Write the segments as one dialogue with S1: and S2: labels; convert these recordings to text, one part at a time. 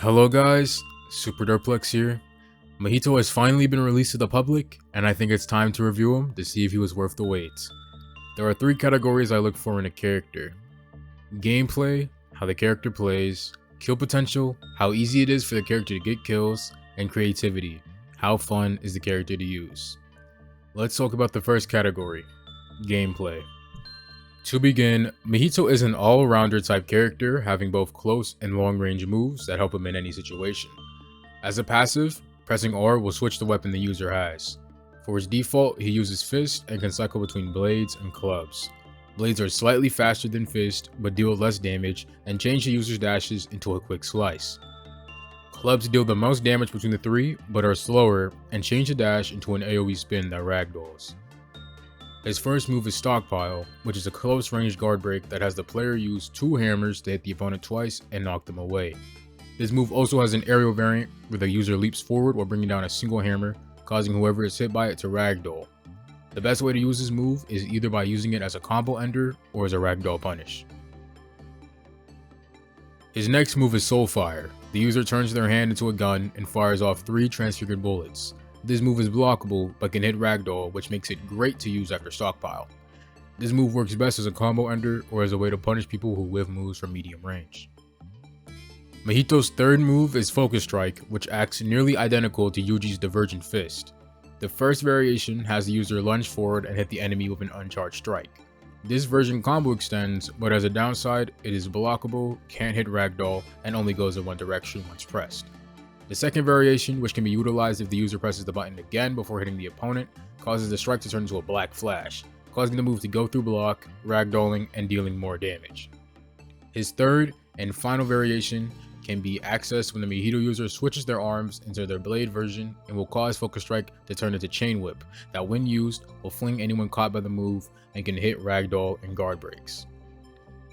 S1: Hello guys, Super Durplex here. Mahito has finally been released to the public, and I think it's time to review him to see if he was worth the wait. There are three categories I look for in a character: gameplay, how the character plays; kill potential, how easy it is for the character to get kills; and creativity, how fun is the character to use. Let's talk about the first category, gameplay. To begin, Mahito is an all-rounder type character, having both close and long-range moves that help him in any situation. As a passive, pressing R will switch the weapon the user has. For his default, he uses Fist and can cycle between blades and clubs. Blades are slightly faster than Fist, but deal less damage and change the user's dashes into a quick slice. Clubs deal the most damage between the three, but are slower and change the dash into an AoE spin that ragdolls. His first move is Stockpile, which is a close range guard break that has the player use two hammers to hit the opponent twice and knock them away. This move also has an aerial variant where the user leaps forward while bringing down a single hammer, causing whoever is hit by it to ragdoll. The best way to use this move is either by using it as a combo ender or as a ragdoll punish. His next move is Soulfire. The user turns their hand into a gun and fires off 3 transfigured bullets. This move is blockable, but can hit ragdoll, which makes it great to use after Stockpile. This move works best as a combo ender or as a way to punish people who whiff moves from medium range. Mahito's third move is Focus Strike, which acts nearly identical to Yuji's Divergent Fist. The first variation has the user lunge forward and hit the enemy with an uncharged strike. This version combo extends, but as a downside, it is blockable, can't hit ragdoll, and only goes in one direction once pressed. The second variation, which can be utilized if the user presses the button again before hitting the opponent, causes the strike to turn into a black flash, causing the move to go through block, ragdolling, and dealing more damage. His third and final variation can be accessed when the Mahito user switches their arms into their blade version and will cause Focus Strike to turn into Chain Whip that, when used, will fling anyone caught by the move and can hit ragdoll and guard breaks.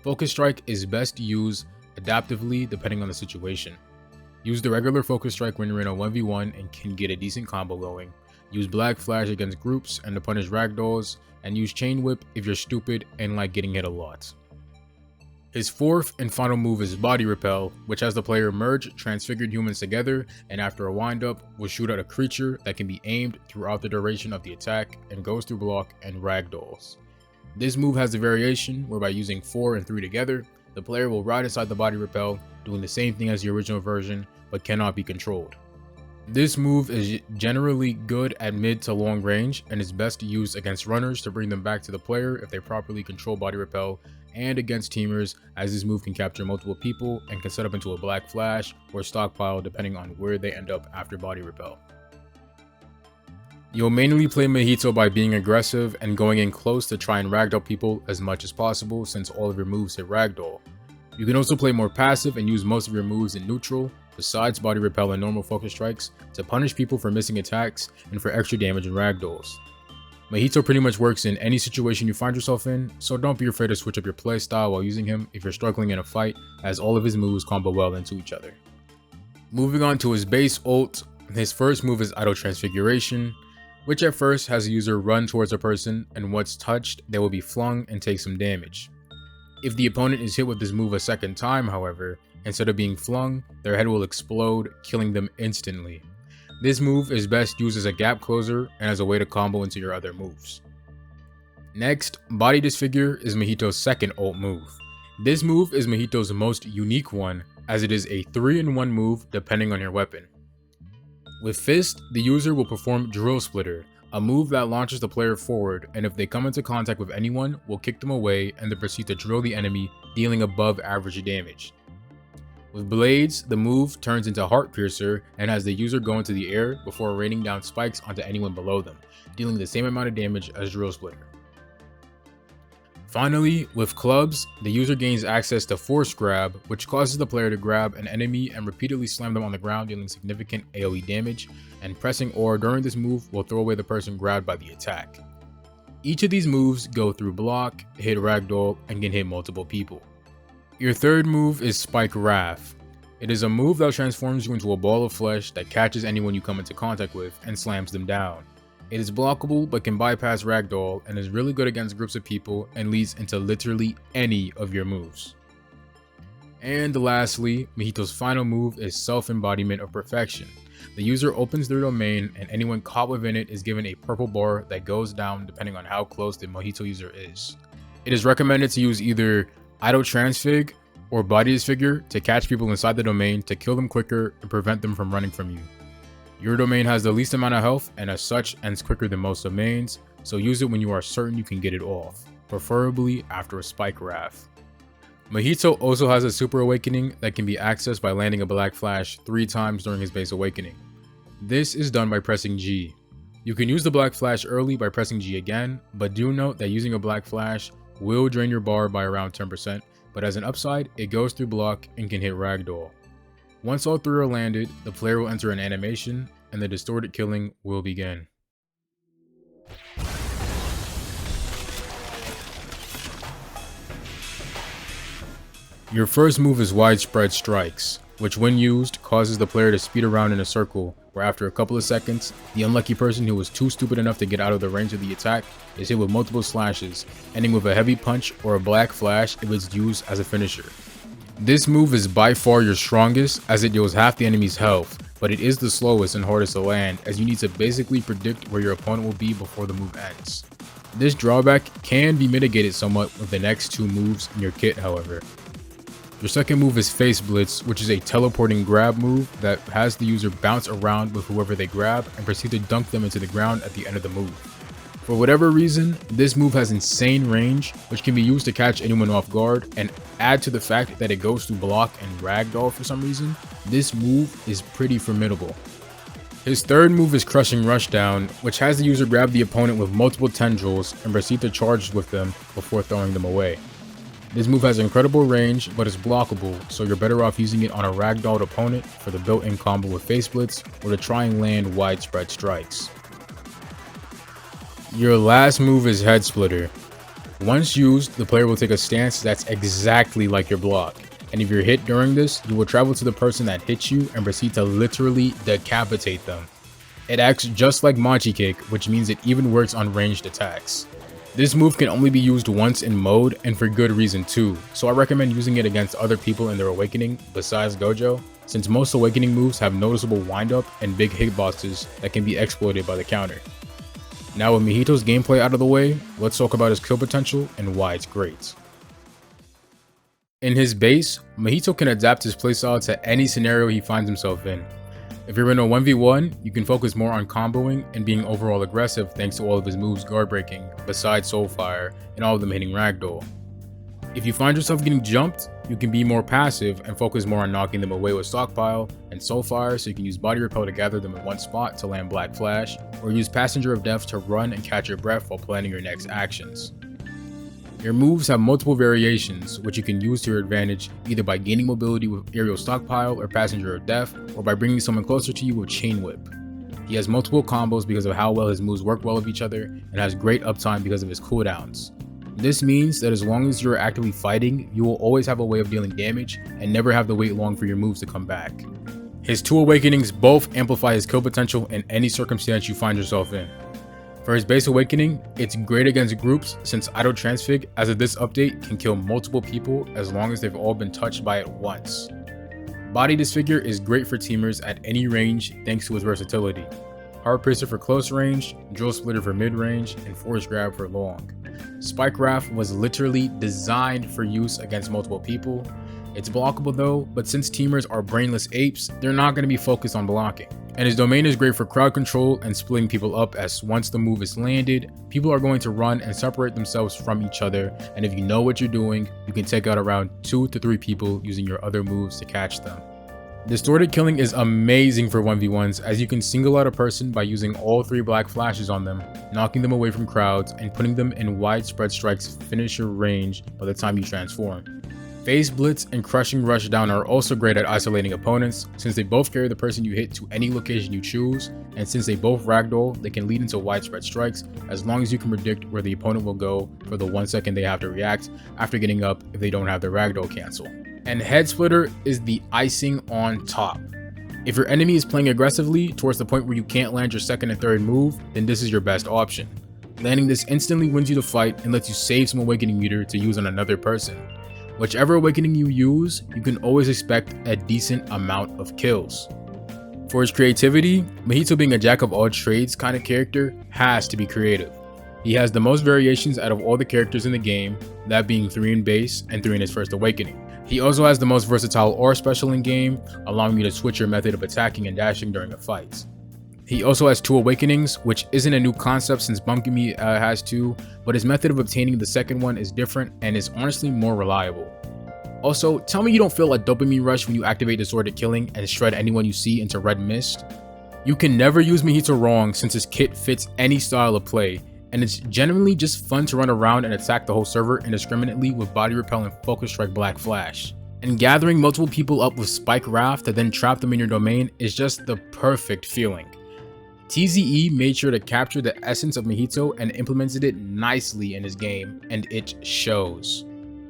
S1: Focus Strike is best used adaptively depending on the situation. Use the regular Focus Strike when you're in a 1v1 and can get a decent combo going. Use Black Flash against groups and to punish ragdolls, and use Chain Whip if you're stupid and like getting hit a lot. His fourth and final move is Body Repel, which has the player merge transfigured humans together and after a windup will shoot at a creature that can be aimed throughout the duration of the attack and goes through block and ragdolls. This move has a variation where by using 4 and 3 together, the player will ride inside the Body Repel, doing the same thing as the original version, but cannot be controlled. This move is generally good at mid to long range and is best used against runners to bring them back to the player if they properly control Body Repel, and against teamers, as this move can capture multiple people and can set up into a Black Flash or Stockpile depending on where they end up after Body Repel. You'll mainly play Mahito by being aggressive and going in close to try and ragdoll people as much as possible, since all of your moves hit ragdoll. You can also play more passive and use most of your moves in neutral, besides Body Repel and normal Focus Strikes, to punish people for missing attacks and for extra damage in ragdolls. Mahito pretty much works in any situation you find yourself in, so don't be afraid to switch up your playstyle while using him if you're struggling in a fight, as all of his moves combo well into each other. Moving on to his base ult, his first move is Ido Transfiguration, which at first has the user run towards a person, and once touched, they will be flung and take some damage. If the opponent is hit with this move a second time, however, instead of being flung, their head will explode, killing them instantly. This move is best used as a gap closer and as a way to combo into your other moves. Next, Body Disfigure is Mahito's second ult move. This move is Mahito's most unique one, as it is a 3-in-1 move depending on your weapon. With Fist, the user will perform Drill Splitter, a move that launches the player forward, and if they come into contact with anyone, will kick them away and then proceed to drill the enemy, dealing above average damage. With Blades, the move turns into Heart Piercer and has the user go into the air before raining down spikes onto anyone below them, dealing the same amount of damage as Drill Splitter. Finally, with Clubs, the user gains access to Force Grab, which causes the player to grab an enemy and repeatedly slam them on the ground, dealing significant AoE damage, and pressing R during this move will throw away the person grabbed by the attack. Each of these moves go through block, hit ragdoll, and can hit multiple people. Your third move is Spike Raph. It is a move that transforms you into a ball of flesh that catches anyone you come into contact with and slams them down. It is blockable but can bypass ragdoll and is really good against groups of people and leads into literally any of your moves. And lastly, Mahito's final move is Self-Embodiment of Perfection. The user opens their domain and anyone caught within it is given a purple bar that goes down depending on how close the Mahito user is. It is recommended to use either Ido Transfig or Body Disfigure to catch people inside the domain to kill them quicker and prevent them from running from you. Your domain has the least amount of health and as such ends quicker than most domains, so use it when you are certain you can get it off, preferably after a spike Raph. Mahito also has a Super Awakening that can be accessed by landing a Black Flash 3 times during his base awakening. This is done by pressing G. You can use the Black Flash early by pressing G again, but do note that using a Black Flash will drain your bar by around 10%, but as an upside, it goes through block and can hit Ragdoll. Once all 3 are landed, the player will enter an animation and the distorted killing will begin. Your first move is Widespread Strikes, which when used causes the player to speed around in a circle, where after a couple of seconds, the unlucky person who was too stupid enough to get out of the range of the attack is hit with multiple slashes, ending with a heavy punch or a Black Flash if it's used as a finisher. This move is by far your strongest as it deals half the enemy's health, but it is the slowest and hardest to land as you need to basically predict where your opponent will be before the move ends. This drawback can be mitigated somewhat with the next 2 moves in your kit, however. Your second move is Face Blitz, which is a teleporting grab move that has the user bounce around with whoever they grab and proceed to dunk them into the ground at the end of the move. For whatever reason, this move has insane range, which can be used to catch anyone off guard, and add to the fact that it goes through block and ragdoll for some reason, this move is pretty formidable. His third move is Crushing Rushdown, which has the user grab the opponent with multiple tendrils and proceed to charge with them before throwing them away. This move has incredible range, but is blockable, so you're better off using it on a ragdolled opponent for the built-in combo with Face Blitz or to try and land Widespread Strikes. Your last move is Headsplitter. Once used, the player will take a stance that's exactly like your block, and if you're hit during this, you will travel to the person that hits you and proceed to literally decapitate them. It acts just like Machi Kick, which means it even works on ranged attacks. This move can only be used once in mode and for good reason too, so I recommend using it against other people in their awakening besides Gojo, since most awakening moves have noticeable windup and big hitboxes that can be exploited by the counter. Now with Mahito's gameplay out of the way, let's talk about his kill potential and why it's great. In his base, Mahito can adapt his playstyle to any scenario he finds himself in. If you're in a 1v1, you can focus more on comboing and being overall aggressive thanks to all of his moves guard breaking, besides Soulfire, and all of them hitting Ragdoll. If you find yourself getting jumped, you can be more passive and focus more on knocking them away with Stockpile and Soulfire, so you can use Body Repel to gather them in one spot to land Black Flash, or use Passenger of Death to run and catch your breath while planning your next actions. Your moves have multiple variations, which you can use to your advantage either by gaining mobility with Aerial Stockpile or Passenger of Death, or by bringing someone closer to you with Chain Whip. He has multiple combos because of how well his moves work well with each other, and has great uptime because of his cooldowns. This means that as long as you're actively fighting, you will always have a way of dealing damage and never have to wait long for your moves to come back. His 2 awakenings both amplify his kill potential in any circumstance you find yourself in. For his base awakening, it's great against groups since Ido Transfig as of this update can kill multiple people as long as they've all been touched by it once. Body Disfigure is great for teamers at any range thanks to its versatility. Heart Piercer for close range, Drill Splitter for mid range, and Force Grab for long. Spike Raph was literally designed for use against multiple people. It's blockable though, but since teamers are brainless apes, they're not going to be focused on blocking. And his domain is great for crowd control and splitting people up, as once the move is landed, people are going to run and separate themselves from each other, and if you know what you're doing, you can take out around 2 to 3 people using your other moves to catch them. Distorted killing is amazing for 1v1s, as you can single out a person by using all 3 Black Flashes on them, knocking them away from crowds, and putting them in Widespread Strike's finisher range by the time you transform. Face Blitz and Crushing Rushdown are also great at isolating opponents, since they both carry the person you hit to any location you choose, and since they both ragdoll, they can lead into Widespread Strikes as long as you can predict where the opponent will go for the 1 second they have to react after getting up if they don't have their ragdoll cancel. And Headsplitter is the icing on top. If your enemy is playing aggressively towards the point where you can't land your second and third move, then this is your best option. Landing this instantly wins you the fight and lets you save some awakening meter to use on another person. Whichever awakening you use, you can always expect a decent amount of kills. For his creativity, Mahito, being a jack of all trades kind of character, has to be creative. He has the most variations out of all the characters in the game, that being 3 in base and 3 in his first awakening. He also has the most versatile aura special in game, allowing you to switch your method of attacking and dashing during a fight. He also has 2 awakenings, which isn't a new concept since Bunkimi has 2, but his method of obtaining the second one is different and is honestly more reliable. Also, tell me you don't feel a dopamine rush when you activate Disordered Killing and shred anyone you see into red mist. You can never use Mahito wrong since his kit fits any style of play, and it's genuinely just fun to run around and attack the whole server indiscriminately with Body Repel and Focus Strike Black Flash. And gathering multiple people up with Spike Raph to then trap them in your domain is just the perfect feeling. TZE made sure to capture the essence of Mahito and implemented it nicely in his game, and it shows.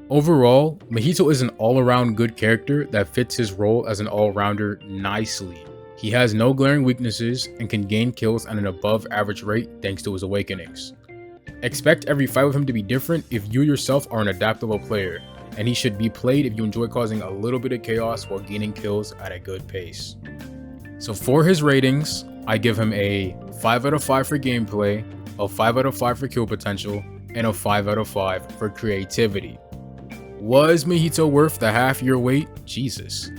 S1: Overall, Mahito is an all-around good character that fits his role as an all-rounder nicely. He has no glaring weaknesses and can gain kills at an above average rate thanks to his awakenings. Expect every fight with him to be different if you yourself are an adaptable player, and he should be played if you enjoy causing a little bit of chaos while gaining kills at a good pace. So for his ratings, I give him a 5 out of 5 for gameplay, a 5 out of 5 for kill potential, and a 5 out of 5 for creativity. Was Mahito worth the half-year wait? Jesus.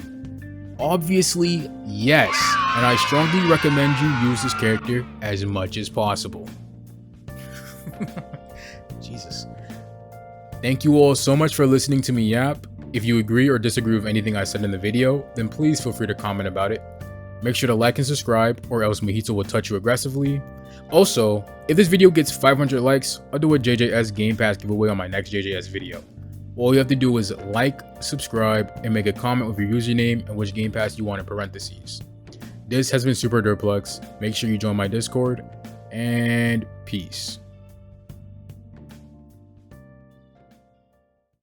S1: Obviously, yes, and I strongly recommend you use this character as much as possible. Jesus. Thank you all so much for listening to me yap. If you agree or disagree with anything I said in the video, then please feel free to comment about it. Make sure to like and subscribe, or else Mahito will touch you aggressively. Also, if this video gets 500 likes, I'll do a JJS Game Pass giveaway on my next JJS video. All you have to do is like, subscribe, and make a comment with your username and which Game Pass you want in parentheses. This has been Super Durplex. Make sure you join my Discord, and peace.